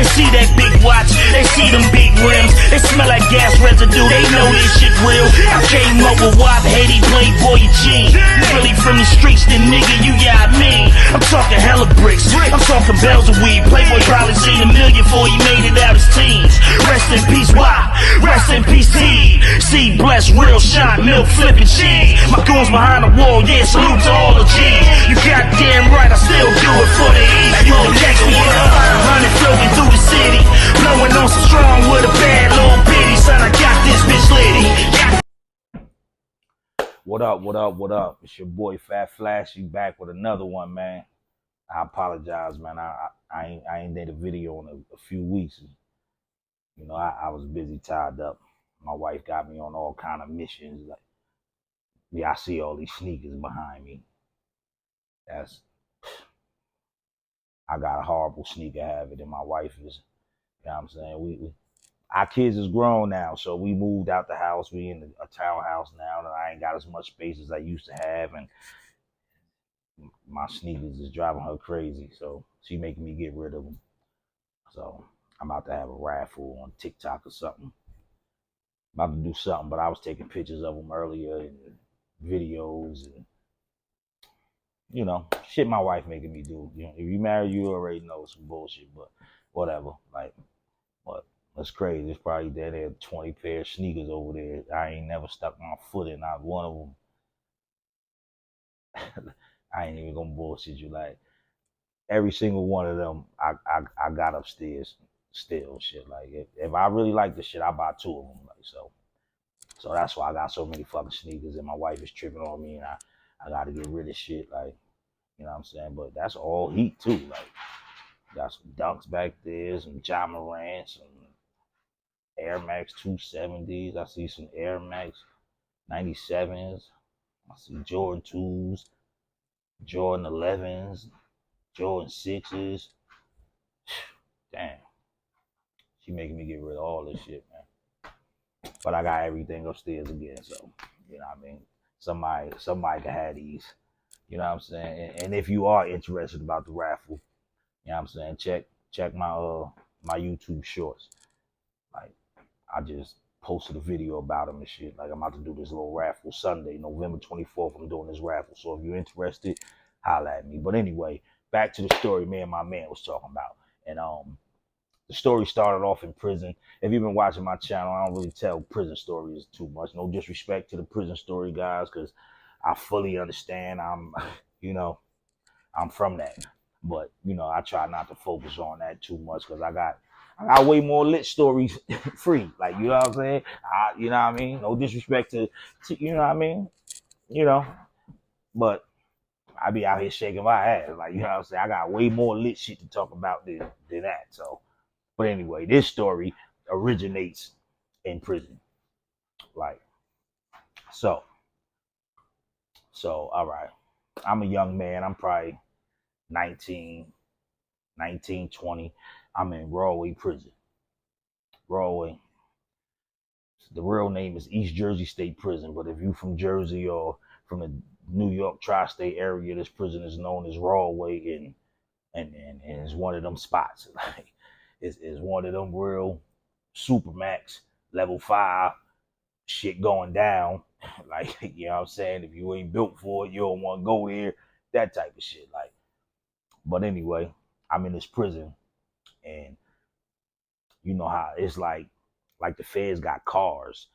They see that big watch, they see them big rims. They smell like gas residue, they know this shit real. I came up with Wop, Haiti, Playboy, and Gene. You really from the streets, then nigga, you got me. I'm talking hella bricks, I'm talking bells of weed. Playboy probably seen $1 million before he made it out his teens. Rest in peace, Wop, rest in peace, T. See, bless, real shot, milk flipping cheese. My goons behind the wall, yeah, salute to all the G's. You goddamn right, I still do it for the East. You a gangster with a 500 floating through the city, blowing on some strong with a bad little bitty. Son, I got this bitch litty. What up, what up, what up? It's your boy Fat Flashy back with another one, man. I apologize, man. I ain't did a video in a few weeks. You know, I was busy, tied up. My wife got me on all kind of missions. Like, yeah, I see all these sneakers behind me. I got a horrible sneaker habit, and my wife is, you know what I'm saying? Our kids is grown now, so we moved out the house. We in a townhouse now, and I ain't got as much space as I used to have, and my sneakers is driving her crazy, so she making me get rid of them. So I'm about to have a raffle on TikTok or something. About to do something, but I was taking pictures of them earlier and videos and, you know, shit my wife making me do. You know, if you marry, you already know some bullshit, but whatever. Like, what? That's crazy. There's probably there 20 pair of sneakers over there. I ain't never stuck my foot in not one of them. I ain't even gonna bullshit you. Like, every single one of them, I got upstairs still. Shit, like if I really like the shit, I buy 2 of them. Like, so that's why I got so many fucking sneakers, and my wife is tripping on me, and I got to get rid of shit. Like, you know what I'm saying? But that's all heat too. Like, got some Dunks back there, some Ja Morant, some Air Max 270s. I see some Air Max 97s. I see Jordan 2s, Jordan 11s, Jordan 6s. Damn. She making me get rid of all this shit, man. But I got everything upstairs again, so, you know what I mean? Somebody can have these. You know what I'm saying? And if you are interested about the raffle, you know what I'm saying, check my my YouTube shorts. Like, I just posted a video about them and shit. Like, I'm about to do this little raffle Sunday, November 24th. I'm doing this raffle. So if you're interested, holla at me. But anyway, back to the story me and my man was talking about. And the story started off in prison. If you've been watching my channel, I don't really tell prison stories too much. No disrespect to the prison story guys, because I fully understand. You know, I'm from that. But, you know, I try not to focus on that too much, because I got way more lit stories free. Like, you know what I'm saying? You know what I mean? No disrespect to, you know what I mean? You know, but I be out here shaking my ass. Like, you know what I'm saying? I got way more lit shit to talk about than that. So, but anyway, this story originates in prison. Like, so, all right. I'm a young man. I'm probably 19, 20. I'm in Rahway prison. Rahway. The real name is East Jersey State Prison, but if you from Jersey or from the New York tri-state area, this prison is known as Rahway, and it's one of them spots. Like, it's one of them real supermax level 5 shit going down. Like, you know what I'm saying? If you ain't built for it, you don't want to go there. That type of shit. Like, but anyway, I'm in this prison, and you know how it's like the feds got cars.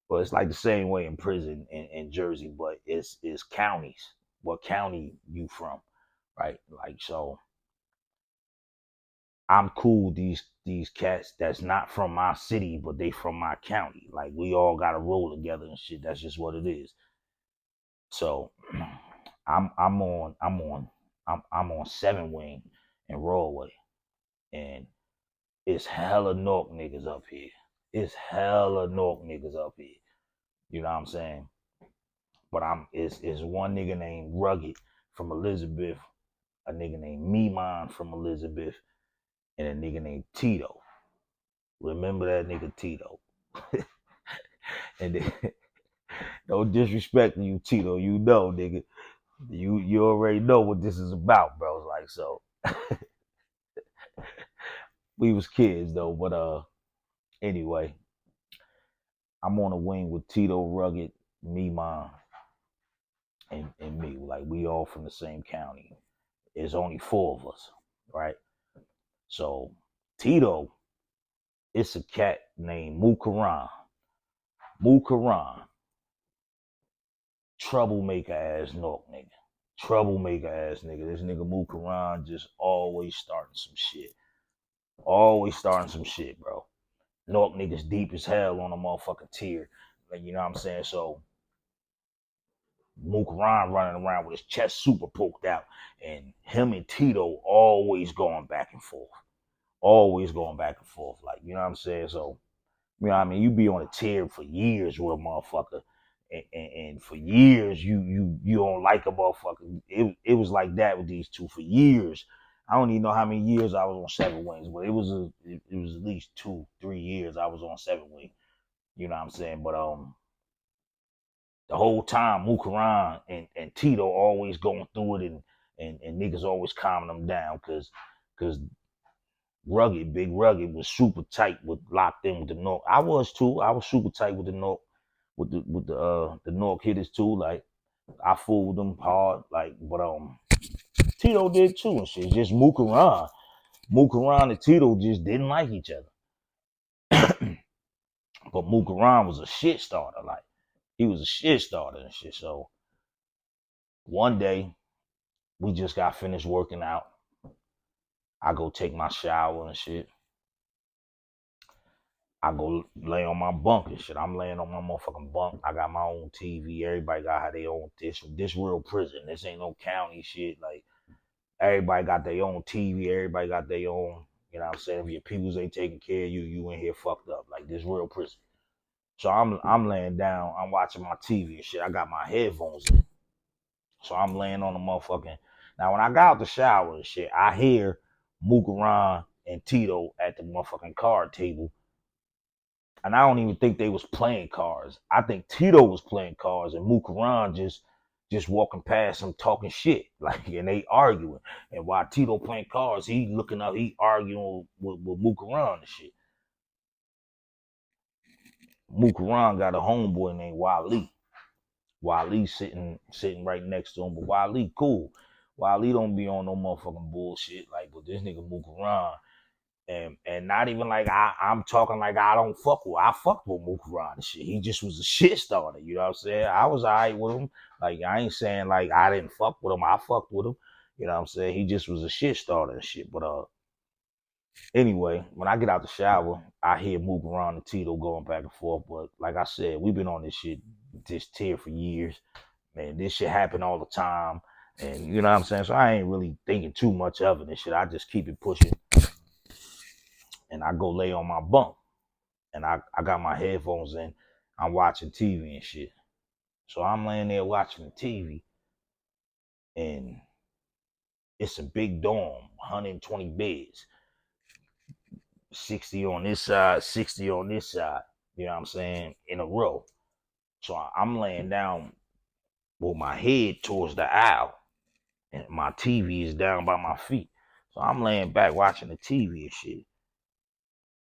But it's like the same way in prison in Jersey, but it's counties. What county you from, right? Like, so I'm cool with these cats that's not from my city, but they from my county. Like, we all gotta roll together and shit. That's just what it is. So I'm on 7 Wing in Rahway, and it's hella Nork niggas up here. It's hella Nork niggas up here. You know what I'm saying? But it's one nigga named Rugged from Elizabeth, a nigga named Meemon from Elizabeth, and a nigga named Tito. Remember that nigga Tito. And then, no disrespect to you, Tito. You know, nigga. You already know what this is about, bro. Like, so. we was kids though. But anyway, I'm on a wing with Tito, Rugged, me, Mom, and me. Like we all from the same county. There's only four of us, right? So Tito, it's a cat named Mukaran. Mukaran, troublemaker ass Nork nigga. Troublemaker ass nigga. This nigga Mukaran just always starting some shit. Always starting some shit, bro. Nork niggas deep as hell on a motherfucking tier. Like, you know what I'm saying? So Mukaran running around with his chest super poked out, and him and Tito always going back and forth. Always going back and forth. Like, you know what I'm saying? So, you know what I mean? You be on a tier for years with a motherfucker. And for years you don't like a motherfucker. It was like that with these two for years. I don't even know how many years I was on Seven Wings, but it was at least 2-3 years I was on Seven Wing. You know what I'm saying? But the whole time Mukaran and Tito always going through it, and niggas always calming them down because Rugged, Big Rugged was super tight with locked in with the North. I was too. I was super tight with the North, with the North hitters too. Like I fooled them hard. Like, but Tito did too and shit. Just Mukaran and Tito just didn't like each other. But Mukaran was a shit starter. Like he was a shit starter and shit. So one day we just got finished working out. I go take my shower and shit. I go lay on my bunk and shit. I'm laying on my motherfucking bunk. I got my own TV. Everybody got how they own this. This real prison. This ain't no county shit. Like everybody got their own TV. Everybody got their own. You know what I'm saying? If your peoples ain't taking care of you, you in here fucked up. Like this real prison. So I'm laying down. I'm watching my TV and shit. I got my headphones in. So I'm laying on the motherfucking. Now when I got out the shower and shit, I hear Mukaran and Tito at the motherfucking card table. And I don't even think they was playing cards. I think Tito was playing cards and Mukaran just walking past him talking shit. Like, and they arguing. And while Tito playing cards, he looking up, he arguing with Mukaran and shit. Mukaran got a homeboy named Wally. Wally sitting right next to him. But Wally cool. Wally don't be on no motherfucking bullshit. Like, but this nigga Mukaran. And not even like I'm talking like I don't fuck with. I fucked with Mukaran and shit. He just was a shit starter. You know what I'm saying? I was alright with him. Like I ain't saying like I didn't fuck with him. I fucked with him. You know what I'm saying? He just was a shit starter and shit. But anyway, when I get out the shower, I hear Mukaran and Tito going back and forth. But like I said, we've been on this shit, this tier for years. Man, this shit happen all the time. And you know what I'm saying? So I ain't really thinking too much of it and shit. I just keep it pushing. And I go lay on my bunk. And I got my headphones in. I'm watching TV and shit. So I'm laying there watching the TV. And it's a big dorm, 120 beds. 60 on this side, 60 on this side. You know what I'm saying? In a row. So I'm laying down with my head towards the aisle. And my TV is down by my feet. So I'm laying back watching the TV and shit.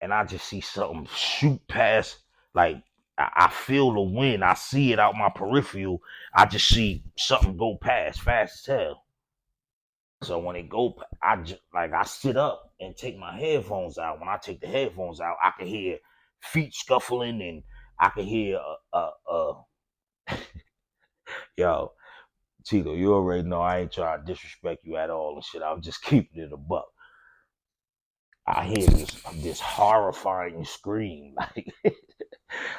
And I just see something shoot past, like I feel the wind. I see it out my peripheral. I just see something go past fast as hell. So when it go, I sit up and take my headphones out. When I take the headphones out, I can hear feet scuffling and I can hear yo, Tito, you already know I ain't trying to disrespect you at all and shit. I'm just keeping it a buck. I hear this horrifying scream,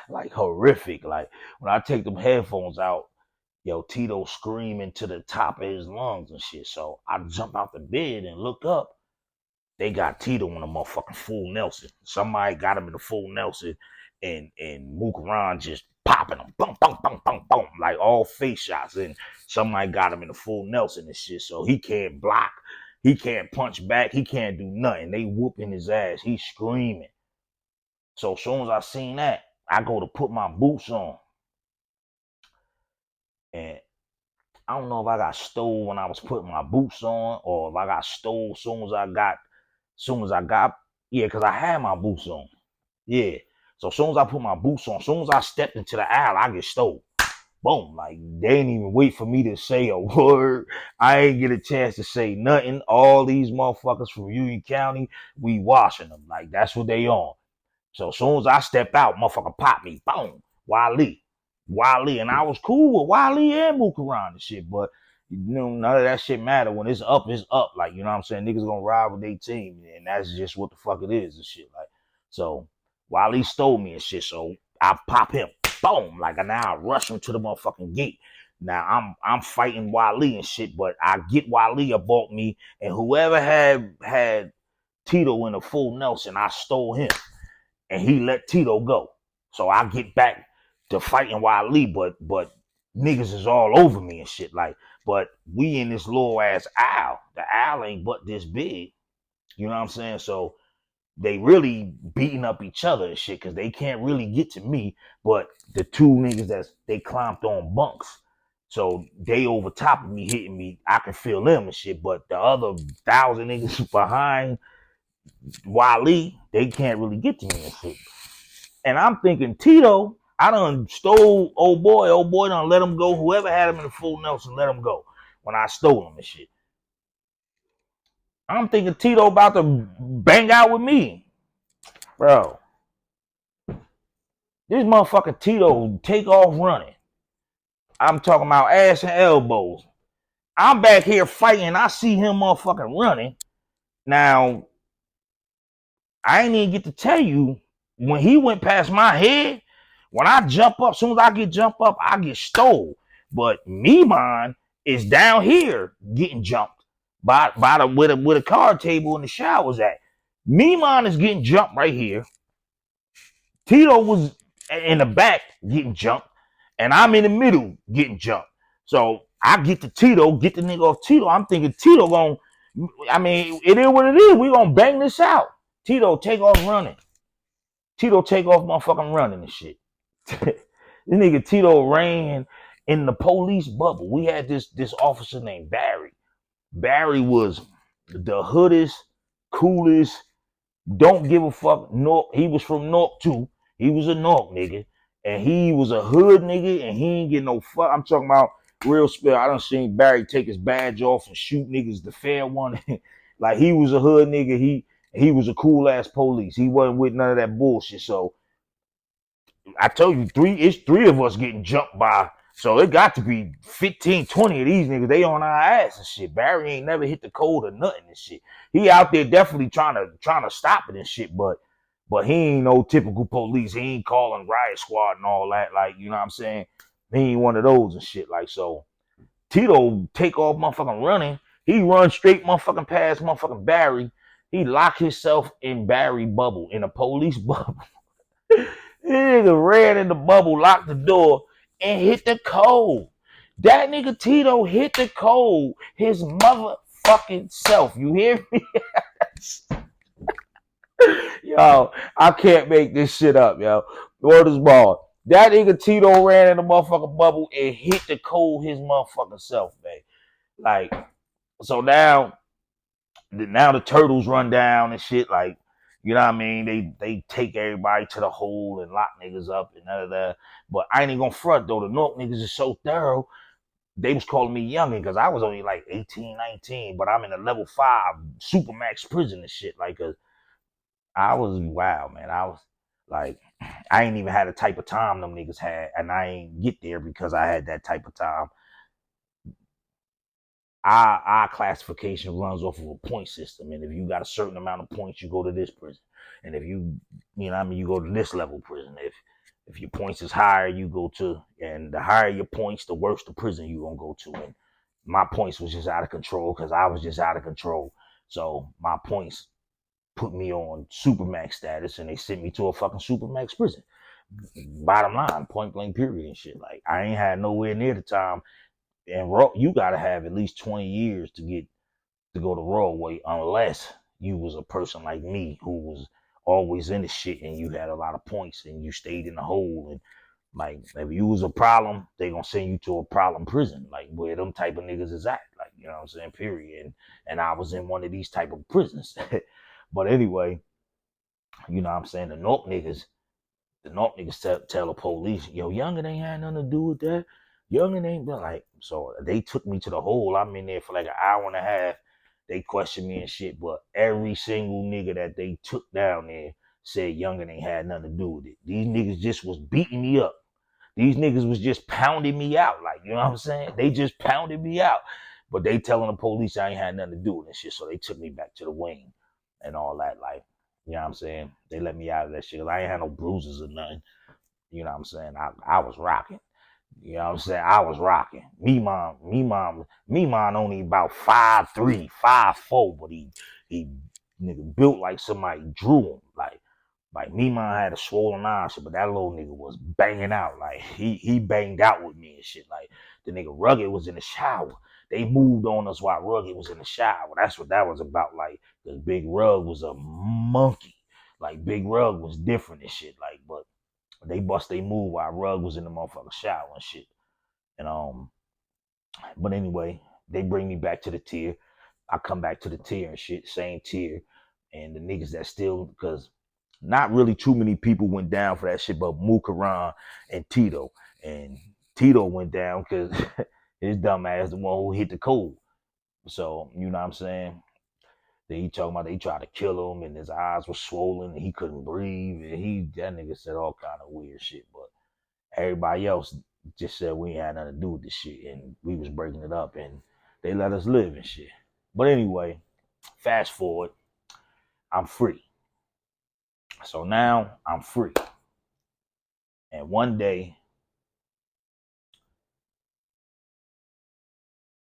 like horrific. Like when I take them headphones out, yo, Tito screaming to the top of his lungs and shit. So I jump out the bed and look up. They got Tito in a motherfucking full Nelson. Somebody got him in the full Nelson, and Mukaran just popping him, boom, boom, boom, boom, boom, like all face shots. And somebody got him in the full Nelson and shit. So he can't block. He can't punch back. He can't do nothing. They whooping his ass. He's screaming. So as soon as I seen that, I go to put my boots on. And I don't know if I got stole when I was putting my boots on or if I got stole as soon as I got Yeah, because I had my boots on. Yeah. So as soon as I put my boots on, as soon as I stepped into the aisle, I get stole. Boom. Like they didn't even wait for me to say a word. I ain't get a chance to say nothing. All these motherfuckers from Union County, we washing them. Like that's what they on. So as soon as I stepped out, motherfucker popped me. Boom. Wale. Wale. And I was cool with Wale and Mook around and shit. But you know, none of that shit matter. When it's up, it's up. Like, you know what I'm saying? Niggas gonna ride with their team. And that's just what the fuck it is and shit. Like, so Wale stole me and shit. So I pop him. Boom. Like now I rush him to the motherfucking gate. Now I'm fighting Wale and shit, but I get Wale about me, and whoever had Tito in a full Nelson, I stole him and he let Tito go. So I get back to fighting Wale, but niggas is all over me and shit. Like, but we in this little ass aisle. The aisle ain't but this big. You know what I'm saying? So they really beating up each other and shit because they can't really get to me. But the two niggas they climbed on bunks. So they over top of me hitting me. I can feel them and shit. But the other 1,000 niggas behind Wale, they can't really get to me and shit. And I'm thinking, Tito, I done stole old boy. Old boy done let him go. Whoever had him in the full Nelson, let him go when I stole him and shit. I'm thinking Tito about to bang out with me. Bro, this motherfucker Tito take off running. I'm talking about ass and elbows. I'm back here fighting. I see him motherfucking running. Now, I ain't even get to tell you, when he went past my head, when I jump up, as soon as I get jump up, I get stole. But Mimon is down here getting jumped by the with a card table in the showers at. Mimon is getting jumped right here. Tito was in the back getting jumped, and I'm in the middle getting jumped. So I get to Tito, get the nigga off Tito. I'm thinking Tito gonna, I mean, it is what it is. We gonna bang this out. Tito take off running. Tito take off motherfucking running and shit. This nigga Tito ran in the police bubble. We had this officer named Barry. Barry was the hoodest, coolest, don't give a fuck. No, he was from North too. He was a North nigga. And he was a hood nigga and he ain't get no fuck. I'm talking about real spell. I done seen Barry take his badge off and shoot niggas the fair one. Like he was a hood nigga. He was a cool ass police. He wasn't with none of that bullshit. So I told you, it's three of us getting jumped by. So it got to be 15, 20 of these niggas. They on our ass and shit. Barry ain't never hit the code or nothing and shit. He out there definitely trying to stop it and shit, but he ain't no typical police. He ain't calling riot squad and all that. Like, you know what I'm saying? He ain't one of those and shit. Like, so Tito take off motherfucking running. He run straight motherfucking past motherfucking Barry. He lock himself in Barry bubble, in a police bubble. Nigga ran in the bubble, locked the door, and hit the code. That nigga Tito hit the code his motherfucking self. You hear me? Yo, I can't make this shit up, yo. Word is ball. That nigga Tito ran in the motherfucking bubble and hit the code his motherfucking self, man. Like, so now the turtles run down and shit, like, you know what I mean? They take everybody to the hole and lock niggas up and none of that. But I ain't even gonna front though. The North niggas is so thorough. They was calling me youngin' because I was only like 18, 19, but I'm in a level 5 supermax prison and shit. Like, I was wild, man. I was like, I ain't even had the type of time them niggas had, and I ain't get there because I had that type of time. Our classification runs off of a point system, and if you got a certain amount of points, you go to this prison, and if you know what I mean, you go to this level prison. If your points is higher, you go to, and the higher your points, the worse the prison you gonna go to. And my points was just out of control because I was just out of control. So my points put me on supermax status, and they sent me to a fucking supermax prison. Bottom line, point blank period and shit. Like, I ain't had nowhere near the time. And you gotta have at least 20 years to go to Rollway, unless you was a person like me who was always in the shit and you had a lot of points and you stayed in the hole. And like, if you was a problem, they gonna send you to a problem prison, like where them type of niggas is at. Like, you know what I'm saying? Period. And I was in one of these type of prisons. But anyway, You know what I'm saying? The North niggas tell the police, yo, Youngin ain't had nothing to do with that. Youngin ain't been like, so they took me to the hole. I'm in there for like an hour and a half. They questioned me and shit, but every single nigga that they took down there said Youngin ain't had nothing to do with it. These niggas just was beating me up. These niggas was just pounding me out. Like, you know what I'm saying? They just pounded me out. But they telling the police I ain't had nothing to do with this shit. So they took me back to the wing and all that. Like, you know what I'm saying? They let me out of that shit. I ain't had no bruises or nothing. You know what I'm saying? I was rocking. You know what I'm saying? I was rocking. Me mom only about 5'3", 5'4", but he nigga built like somebody drew him. Like me mom had a swollen arm, but that little nigga was banging out. Like he banged out with me and shit. Like the nigga Rugged was in the shower. They moved on us while Rugged was in the shower. That's what that was about. Like, cause Big Rug was a monkey. Like Big Rug was different and shit. Like, but they bust they move while Rug was in the motherfucking shower and shit. And but anyway, they bring me back to the tier. I come back to the tier and shit, same tier. And the niggas that still, because not really too many people went down for that shit, but Mukaran and Tito. And Tito went down because his dumb ass the one who hit the code. So, you know what I'm saying? Then he talking about they tried to kill him and his eyes were swollen and he couldn't breathe. And that nigga said all kind of weird shit. But everybody else just said we ain't had nothing to do with this shit and we was breaking it up and they let us live and shit. But anyway, fast forward, I'm free. So now I'm free. And one day,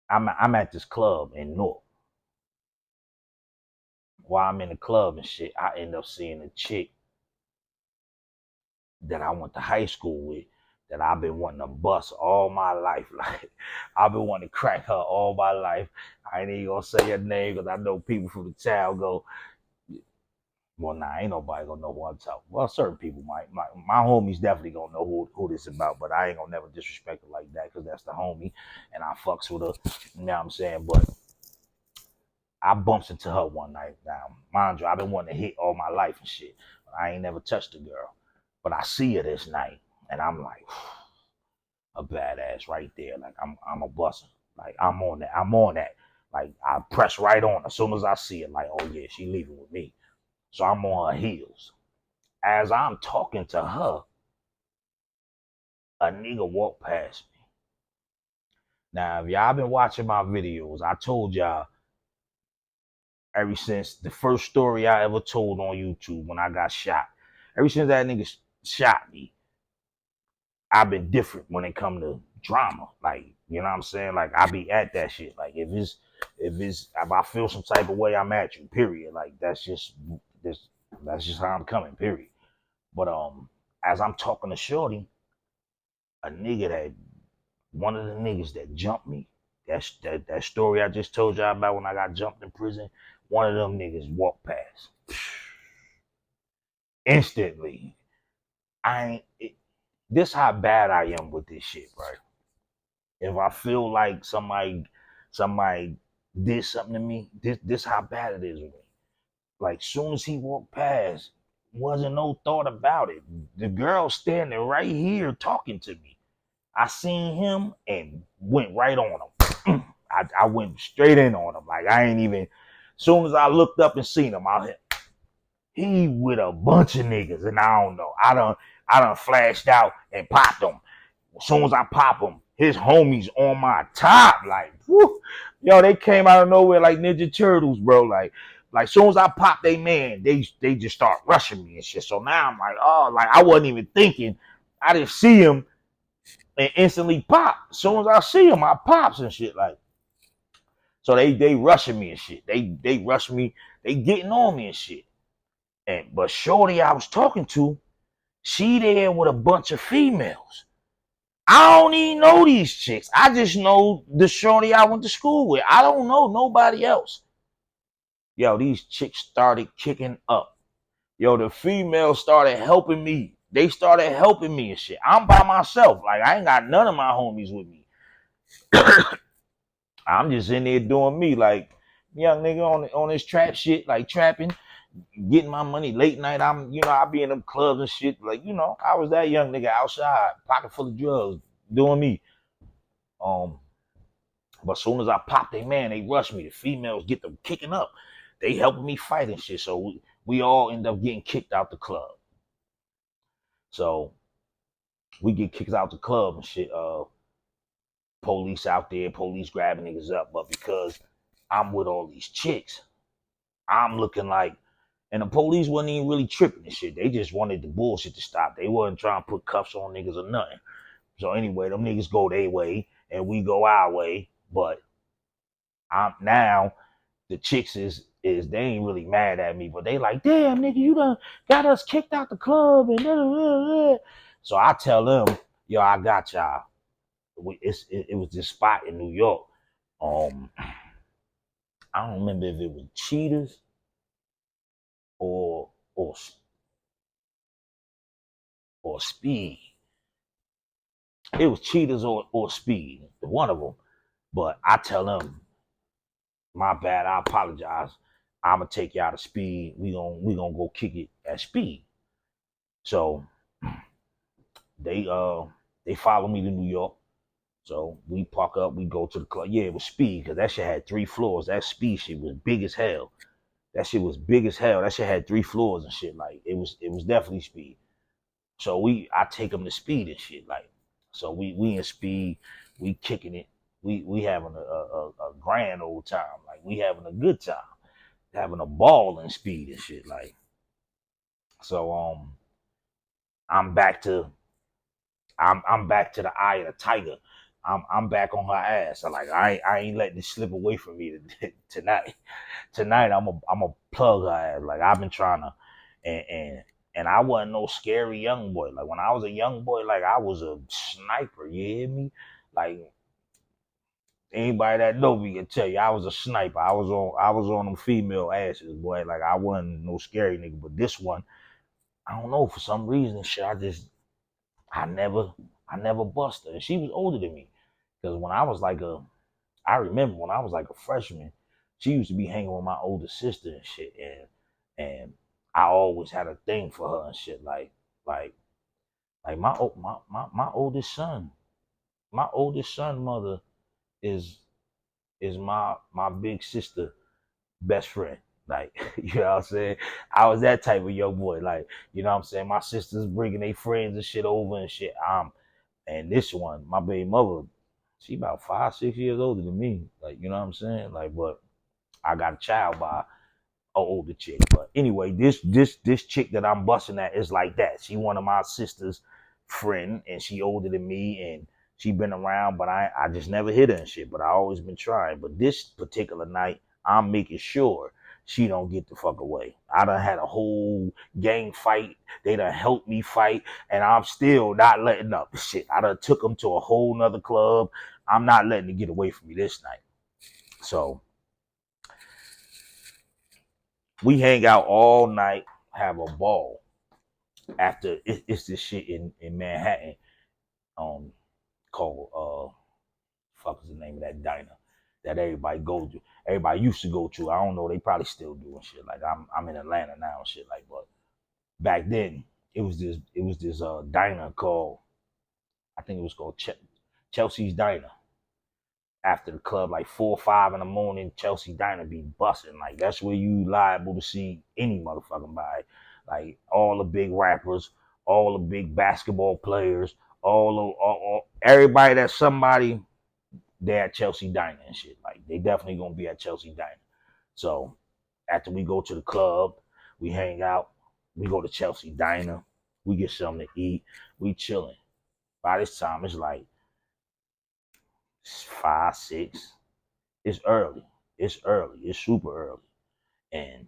I'm at this club in North. While I'm in the club and shit, I end up seeing a chick that I went to high school with that I've been wanting to bust all my life. Like, I've been wanting to crack her all my life. I ain't even gonna say her name because I know people from the town go, well, nah, ain't nobody gonna know who I'm talking. Well, certain people might. My homies definitely gonna know who this is about, but I ain't gonna never disrespect her like that because that's the homie and I fucks with her. You know what I'm saying? But I bumps into her one night. Now, mind you, I've been wanting to hit all my life and shit. I ain't never touched a girl. But I see her this night, and I'm like, a badass right there. Like, I'm a busser. Like, I'm on that. Like, I press right on her as soon as I see it. Like, oh yeah, she leaving with me. So I'm on her heels. As I'm talking to her, a nigga walked past me. Now, if y'all been watching my videos, I told y'all ever since the first story I ever told on YouTube when I got shot. Ever since that nigga shot me, I've been different when it come to drama. Like, you know what I'm saying? Like, I be at that shit. Like, if I feel some type of way, I'm at you. Period. Like, that's just how I'm coming. Period. But as I'm talking to Shorty, a nigga that one of the niggas that jumped me, that story I just told y'all about when I got jumped in prison, one of them niggas walked past. Instantly. This how bad I am with this shit, right? If I feel like somebody did something to me, this how bad it is with me. Like, soon as he walked past, wasn't no thought about it. The girl standing right here talking to me. I seen him and went right on him. I went straight in on him. Like, I ain't even, soon as I looked up and seen him, he with a bunch of niggas, and I don't know. I done flashed out and popped him. As soon as I pop him, his homies on my top. Like, whoo. Yo, they came out of nowhere like Ninja Turtles, bro. Like soon as I pop they man, they just start rushing me and shit. So now I'm like, oh, like I wasn't even thinking. I didn't see him and instantly pop. As soon as I see him, I pops and shit. Like, so they rushing me and shit. They rush me. They getting on me and shit. But Shorty I was talking to, she there with a bunch of females. I don't even know these chicks. I just know the Shorty I went to school with. I don't know nobody else. Yo, these chicks started kicking up. Yo, the females started helping me. They started helping me and shit. I'm by myself. Like, I ain't got none of my homies with me. I'm just in there doing me. Like, young nigga on this trap shit, like trapping. getting my money late night. I be in them clubs and shit. Like, I was that young nigga outside, pocket full of drugs, doing me. Um, but as soon as I popped they man, they rushed me. The females get them kicking up. They helping me fight and shit. So we all end up getting kicked out the club. So we get kicked out the club and shit. Police out there, police grabbing niggas up. But because I'm with all these chicks, I'm looking like, and the police wasn't even really tripping and shit. They just wanted the bullshit to stop. They wasn't trying to put cuffs on niggas or nothing. So anyway, them niggas go their way and we go our way. But I'm now the chicks is they ain't really mad at me, but they like, damn nigga, you done got us kicked out the club and so I tell them, yo, I got y'all. It was this spot in New York. I don't remember if it was Cheetahs or Speed. It was Cheetahs or Speed, one of them. But I tell them, my bad, I apologize. I'ma take y'all to Speed. We gonna go kick it at Speed. So they follow me to New York. So we park up, we go to the club. Yeah, it was Speed, because that shit had 3 floors. That Speed shit was big as hell. That shit was big as hell. That shit had 3 floors and shit. Like, it was definitely Speed. So I take them to Speed and shit. Like, so we in Speed, we kicking it. We having a grand old time. Like, we having a good time. Having a ball in Speed and shit. Like, so I'm back to the eye of the tiger. I'm back on her ass. So like, I ain't letting it slip away from me tonight. Tonight I'm a plug her ass. Like, I've been trying to, and I wasn't no scary young boy. Like, when I was a young boy, like, I was a sniper. You hear me? Like, anybody that know me can tell you I was a sniper. I was on them female asses, boy. Like, I wasn't no scary nigga. But this one, I don't know, for some reason, shit, I never bust her. And she was older than me. Because I remember when I was like a freshman, she used to be hanging with my older sister and shit. And I always had a thing for her and shit. Like my oldest son. My oldest son mother is my big sister best friend. Like, you know what I'm saying? I was that type of young boy. Like, you know what I'm saying? My sisters bringing their friends and shit over and shit. And this one, my baby mother, she about 5-6 years older than me. Like, you know what I'm saying? Like, but I got a child by an older chick. But anyway, this chick that I'm busting at is like that. She one of my sister's friend, and she older than me, and she been around, but I just never hit her and shit. But I always been trying. But this particular night, I'm making sure she don't get the fuck away. I done had a whole gang fight. They done helped me fight, and I'm still not letting up. Shit, I done took them to a whole nother club. I'm not letting it get away from me this night. So we hang out all night, have a ball. After it's this shit in Manhattan, called fuck is the name of that diner that everybody go to. Everybody used to go to. I don't know. They probably still doing shit. Like, I'm in Atlanta now and shit. Like, but back then it was this diner called, I think it was called Chelsea's Diner. After the club, like 4 or 5 in the morning, Chelsea Diner be busting. Like, that's where you liable to see any motherfucking body. Like, all the big rappers, all the big basketball players, all everybody that's somebody, they're at Chelsea Diner and shit. Like, they definitely gonna be at Chelsea Diner. So after we go to the club, we hang out, we go to Chelsea Diner, we get something to eat, we chilling. By this time, it's like 5, 6. It's early. It's early. It's super early. And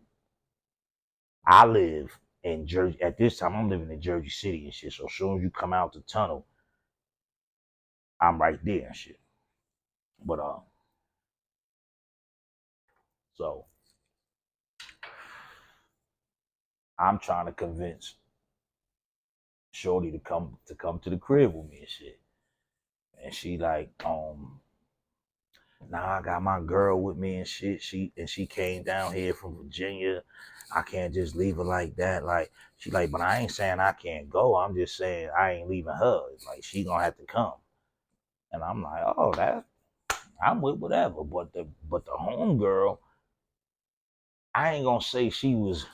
I live in Jersey. At this time, I'm living in Jersey City and shit. So as soon as you come out the tunnel, I'm right there and shit. But so I'm trying to convince Shorty to come to the crib with me and shit. And she like, nah, I got my girl with me and shit. She came down here from Virginia. I can't just leave her like that. Like, she like, but I ain't saying I can't go. I'm just saying I ain't leaving her. Like, she gonna have to come. And I'm like, oh, that I'm with whatever. But the homegirl, I ain't gonna say she was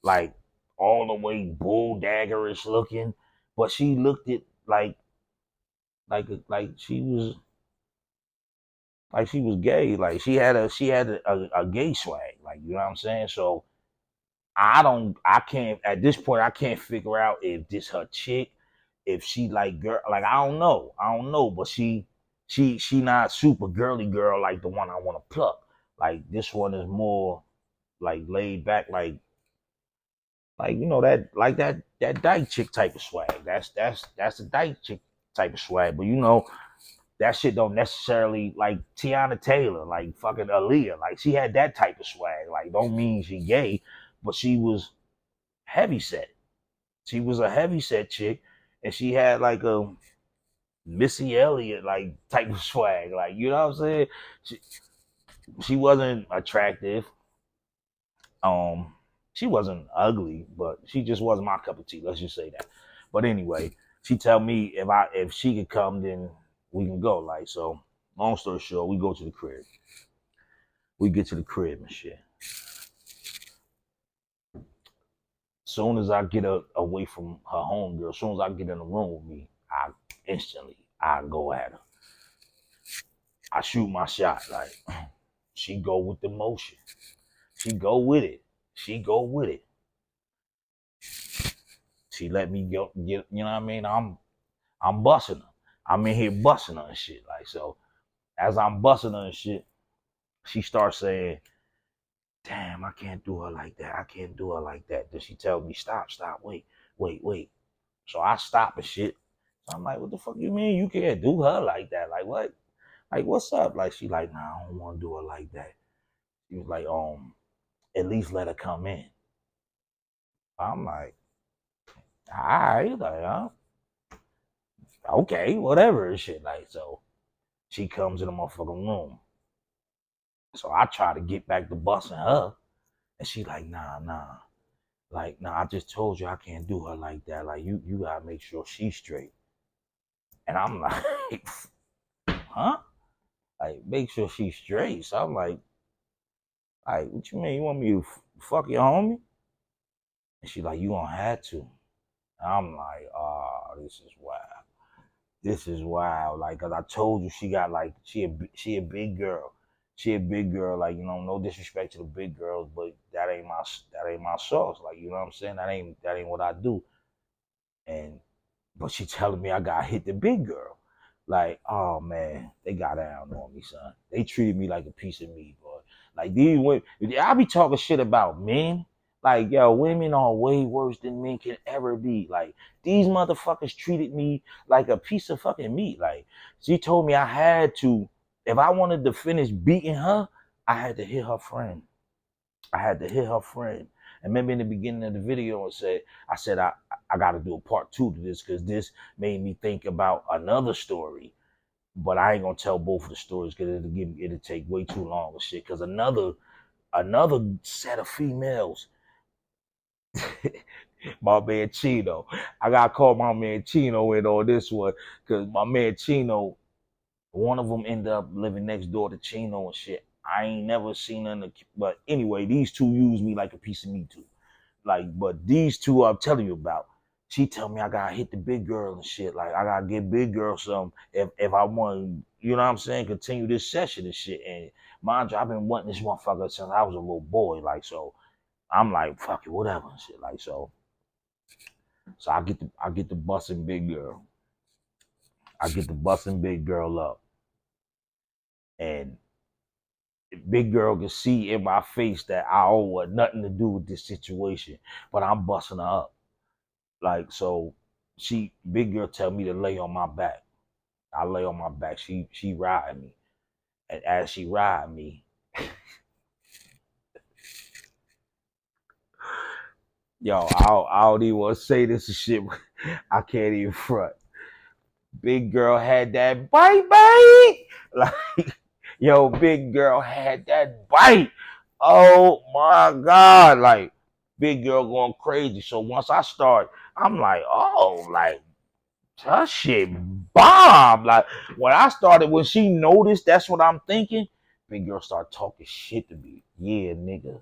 like all the way bull daggerish looking, but she looked it like she was gay. Like she had a gay swag. Like, you know what I'm saying? So I can't at this point I can't figure out if this her chick, if she like girl, like I don't know, but she not super girly girl like the one I want to pluck. Like, this one is more like laid back, like you know that like that dyke chick type of swag. That's the dyke chick type of swag. But you know that shit don't necessarily like Tiana Taylor, like fucking Aaliyah. Like, she had that type of swag. Like, don't mean she gay, but she was heavy set. She was a heavy set chick, and she had like a Missy Elliott like type of swag. Like, you know what I'm saying? She wasn't attractive. Um, she wasn't ugly, but she just wasn't my cup of tea. Let's just say that. But anyway, she tell me if she could come, then we can go. Like, so. Long story short, we go to the crib. We get to the crib and shit. Soon as I get away from her homegirl, as soon as I get in the room with me, I go at her. I shoot my shot. Like, she go with the motion. She go with it. She go with it. She let me go get, you know what I mean? I'm busting her. I'm in here busting her and shit. Like, so as I'm busting her and shit, she starts saying, damn, I can't do her like that. I can't do her like that. Then she tells me, stop, wait. So I stop and shit. So I'm like, what the fuck you mean you can't do her like that? Like, what? Like, what's up? Like, she like, nah, I don't want to do her like that. She was like, at least let her come in. I'm like, all right, like, huh? Okay, whatever and shit. Like, so she comes in the motherfucking room. So I try to get back to busting her. And she like, nah. Like, nah, I just told you I can't do her like that. Like, you gotta make sure she's straight. And I'm like, huh? Like, make sure she's straight. So I'm like, what you mean? You want me to fuck your homie? And she like, you gonna have to. And I'm like, oh, this is wild. This is wild. Like, cause I told you she got like, she a big girl. She a big girl. Like, you know, no disrespect to the big girls, but that ain't my sauce. Like, you know what I'm saying? That ain't what I do. But she telling me I gotta hit the big girl. Like, oh man, they got down on me, son. They treated me like a piece of meat, boy. Like, these women, I be talking shit about men. Like, yo, women are way worse than men can ever be. Like, these motherfuckers treated me like a piece of fucking meat. Like, she told me I had to, if I wanted to finish beating her, I had to hit her friend. And remember in the beginning of the video, I said I got to do a part 2 to this because this made me think about another story. But I ain't gonna tell both of the stories because it'll take way too long and shit. Because another set of females, my man Chino, I gotta call my man Chino in on this one because my man Chino, one of them ended up living next door to Chino and shit. I ain't never seen none. But anyway, these two use me like a piece of meat too. Like, but these two I'm telling you about, she tell me I gotta hit the big girl and shit. Like, I gotta get big girl some if I want, you know what I'm saying, continue this session and shit. And mind you, I've been wanting this motherfucker since I was a little boy. Like, so I'm like, fuck it, whatever and shit. Like, so I get the busting big girl. I get the busting big girl up. And big girl can see in my face that I owe her nothing to do with this situation, but I'm busting her up. Like, so big girl tell me to lay on my back. I lay on my back. She ride me. And as she ride me, yo, I don't even want to say this shit. I can't even front. Big girl had that bite. Like, yo, big girl had that bite. oh my God, like big girl going crazy. So once I start, I'm like, oh, like her shit bomb. Like when I started, when she noticed, that's what I'm thinking. Big girl start talking shit to me. Yeah, nigga.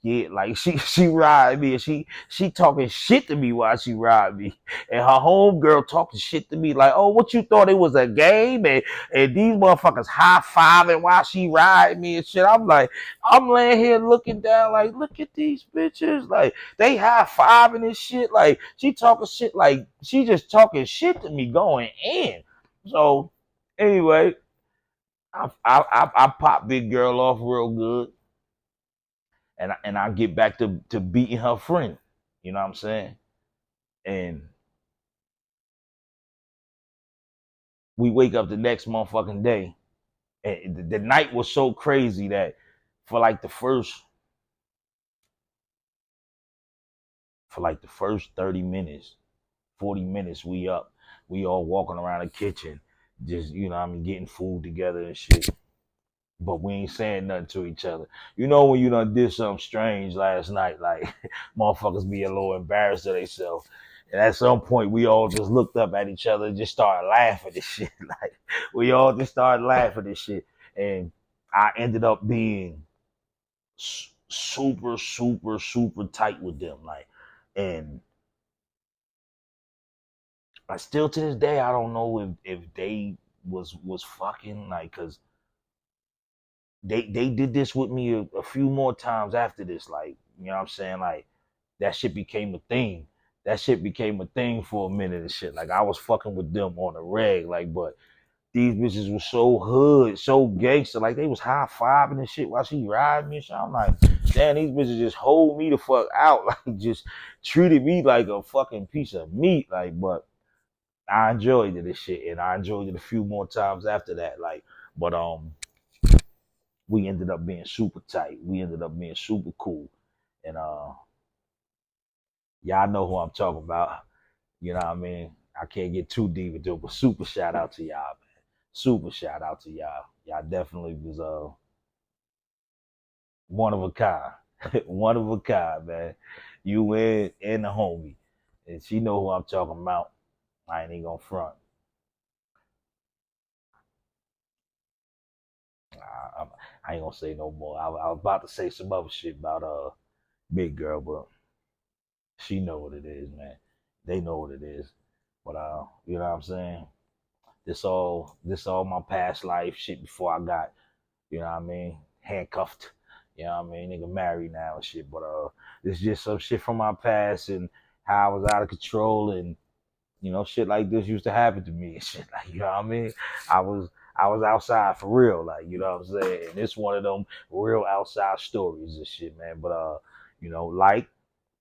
Yeah, like she ride me and she talking shit to me while she ride me. And her homegirl talking shit to me like, oh, what you thought it was a game? And these motherfuckers high-fiving while she ride me and shit. I'm like, I'm laying here looking down like, look at these bitches. Like, they high-fiving and shit. Like, she talking shit like, she just talking shit to me going in. So, anyway, I pop big girl off real good. And I get back to beating her friend. You know what I'm saying? And we wake up the next motherfucking day. And the night was so crazy that for like the first 30 minutes, 40 minutes, we up. We all walking around the kitchen, just, you know what I mean, getting food together and shit. But we ain't saying nothing to each other. You know when you done did something strange last night, like motherfuckers be a little embarrassed of themselves. And at some point, we all just looked up at each other and just started laughing at shit. Like we all just started laughing at shit. And I ended up being super, super, super tight with them. Like, and I still to this day, I don't know if they was fucking, like, cause they did this with me a few more times after this. Like, you know what I'm saying? Like, that shit became a thing. That shit became a thing for a minute and shit. Like, I was fucking with them on the reg. Like, but these bitches were so hood, so gangster. Like, they was high fiving and shit while she riding me and shit. I'm like, damn, these bitches just hold me the fuck out. Like, just treated me like a fucking piece of meat. Like, but I enjoyed it and shit. And I enjoyed it a few more times after that. Like, but we ended up being super tight. We ended up being super cool. And y'all know who I'm talking about. You know what I mean? I can't get too deep into it, but super shout out to y'all, man. Super shout out to y'all. Y'all definitely was one of a kind. One of a kind, man. You and the homie. And she know who I'm talking about. I ain't even gonna front. I ain't gonna say no more. I was about to say some other shit about big girl, but she know what it is, man. They know what it is. But you know what I'm saying? This all my past life shit before I got, you know what I mean, handcuffed. You know what I mean? Nigga married now and shit. But it's just some shit from my past and how I was out of control and you know, shit like this used to happen to me and shit. Like, you know what I mean? I was I was outside for real, like, you know what I'm saying? And it's one of them real outside stories and shit, man. But you know, like,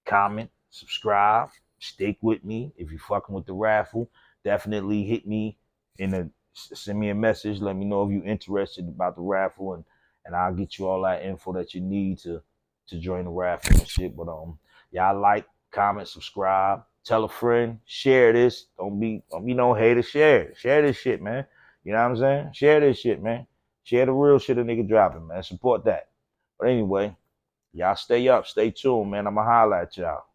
comment, subscribe, stick with me. If you fucking with the raffle, definitely hit me send me a message. Let me know if you're interested about the raffle, and I'll get you all that info that you need to join the raffle and shit. But y'all like, comment, subscribe, tell a friend, share this. Don't be no hater. Share this shit, man. You know what I'm saying? Share this shit, man. Share the real shit a nigga dropping, man. Support that. But anyway, y'all stay up, stay tuned, man. I'ma holler at y'all.